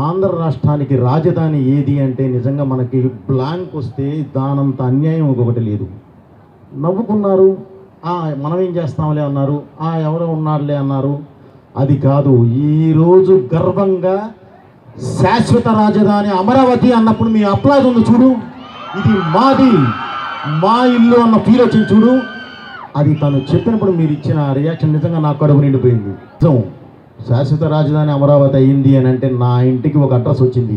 ఆంధ్ర రాష్ట్రానికి రాజధాని ఏది అంటే నిజంగా మనకి బ్లాంక్ వస్తే దానంత అన్యాయం ఇంకొకటి లేదు. నవ్వుకున్నారు, మనం ఏం చేస్తాంలే అన్నారు, ఎవరో ఉన్నారులే అన్నారు. అది కాదు, ఈరోజు గర్వంగా శాశ్వత రాజధాని అమరావతి అన్నప్పుడు మీ అప్లాజ్ ఉంది చూడు, ఇది మాది, మా ఇల్లు అన్న ఫీల్ వచ్చింది చూడు. అది తను చెప్పినప్పుడు మీరు ఇచ్చిన రియాక్షన్ నిజంగా నాకు కడుపు నిండిపోయింది. నిజం, శాశ్వత రాజధాని అమరావతి అయ్యింది అని అంటే నా ఇంటికి ఒక అడ్రస్ వచ్చింది,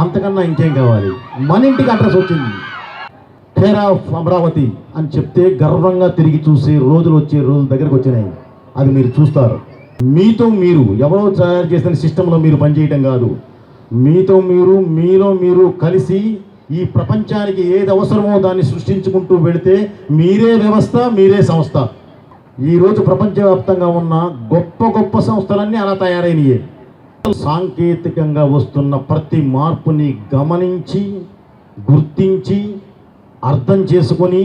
అంతకన్నా ఇంకేం కావాలి? మన ఇంటికి అడ్రస్ వచ్చింది, కేర్ ఆఫ్ అమరావతి అని చెప్తే గర్వంగా తిరిగి చూసే రోజులు వచ్చే రోజుల దగ్గరకు వచ్చినాయి. అది మీరు చూస్తారు. మీతో మీరు ఎవరో తయారు చేసిన సిస్టంలో మీరు పనిచేయటం కాదు, మీతో మీరు, మీలో మీరు కలిసి ఈ ప్రపంచానికి ఏది అవసరమో దాన్ని సృష్టించుకుంటూ వెళితే మీరే వ్యవస్థ, మీరే సంస్థ. ఈరోజు ప్రపంచవ్యాప్తంగా ఉన్న గొప్ప గొప్ప సంస్థలన్నీ అలా తయారైనయే. సాంకేతికంగా వస్తున్న ప్రతి మార్పుని గమనించి, గుర్తించి, అర్థం చేసుకొని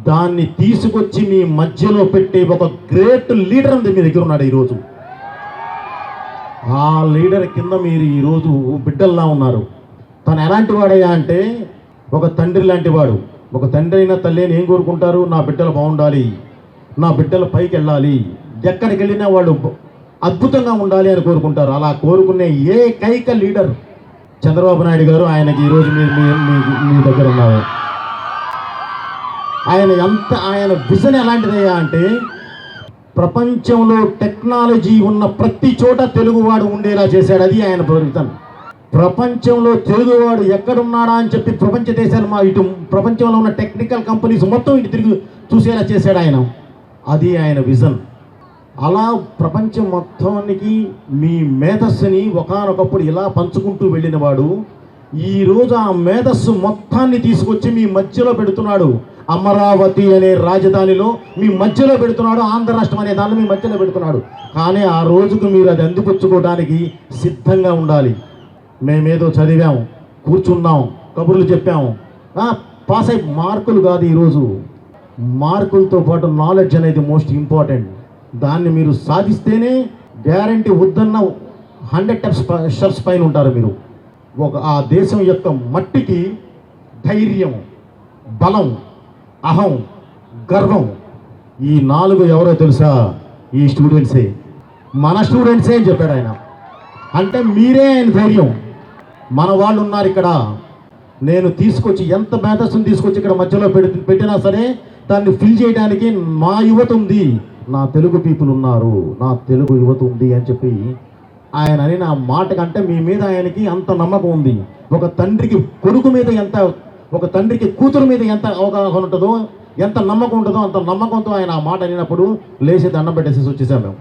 దాన్ని తీసుకొచ్చి మీ మధ్యలో పెట్టే ఒక గ్రేట్ లీడర్ మీ దగ్గర ఉన్నాడు ఈరోజు. ఆ లీడర్ కింద మీరు ఈరోజు బిడ్డల్లా ఉన్నారు. తను ఎలాంటి వాడయ్యా అంటే ఒక తండ్రి లాంటి వాడు. ఒక తండ్రి అయినా తల్లి అయినా ఏం కోరుకుంటారు? నా బిడ్డలు బాగుండాలి, నా బిడ్డలు పైకి వెళ్ళాలి, ఎక్కడికి వెళ్ళినా వాళ్ళు అద్భుతంగా ఉండాలి అని కోరుకుంటారు. అలా కోరుకునే ఏకైక లీడర్ చంద్రబాబు నాయుడు గారు. ఆయనకి ఈరోజు మీ దగ్గర ఉన్నారు. ఆయన విజన్ ఎలాంటిదయ్యా అంటే ప్రపంచంలో టెక్నాలజీ ఉన్న ప్రతి చోట తెలుగువాడు ఉండేలా చేశాడు. అది ఆయన విజన్. ప్రపంచంలో తెలుగువాడు ఎక్కడున్నాడా అని చెప్పి ప్రపంచ దేశాలు ఇటు ప్రపంచంలో ఉన్న టెక్నికల్ కంపెనీస్ మొత్తం ఇటు తిరిగి చూసేలా చేశాడు ఆయన. అది ఆయన విజన్. అలా ప్రపంచం మొత్తానికి మీ మేధస్సుని ఒకానొకప్పుడు ఇలా పంచుకుంటూ వెళ్ళినవాడు ఈరోజు ఆ మేధస్సు మొత్తాన్ని తీసుకొచ్చి మీ మధ్యలో పెడుతున్నాడు. అమరావతి అనే రాజధానిలో మీ మధ్యలో పెడుతున్నాడు. ఆంధ్ర రాష్ట్రం అనే దానిలో మీ మధ్యలో పెడుతున్నాడు. కానీ ఆ రోజుకు మీరు అది అందిపుచ్చుకోవడానికి సిద్ధంగా ఉండాలి. మేమేదో చదివాము, కూర్చున్నాం, కబుర్లు చెప్పాము, పాస్ అయి మార్కులు కాదు. ఈరోజు మార్కులతో పాటు నాలెడ్జ్ అనేది మోస్ట్ ఇంపార్టెంట్. దాన్ని మీరు సాధిస్తేనే గ్యారంటీ వద్దన్న 100 స్టెప్స్ పైన ఉంటారు మీరు. ఆ దేశం యొక్క మట్టికి ధైర్యం, బలం, అహం, గర్వం, ఈ 4 ఎవరో తెలుసా? ఈ స్టూడెంట్సే, మన స్టూడెంట్సే అని చెప్పాడు ఆయన. అంటే మీరే ఆయన ధైర్యం. మన వాళ్ళు ఉన్నారు ఇక్కడ. నేను తీసుకొచ్చి ఎంత మేధస్సును తీసుకొచ్చి ఇక్కడ మధ్యలో పెట్టినా సరే దాన్ని ఫిల్ చేయడానికి మా యువత ఉంది, నా తెలుగు పీపుల్ ఉన్నారు, నా తెలుగు యువత ఉంది అని చెప్పి ఆయన అని నా మాట కంటే మీ మీద ఆయనకి అంత నమ్మకం ఉంది. ఒక తండ్రికి కొడుకు మీద ఎంత, ఒక తండ్రికి కూతురు మీద ఎంత అవగాహన ఉంటుందో, ఎంత నమ్మకం ఉంటుందో అంత నమ్మకంతో ఆయన ఆ మాట అనినప్పుడు లేచి దండం పెట్టేసి వచ్చేసాం మేము.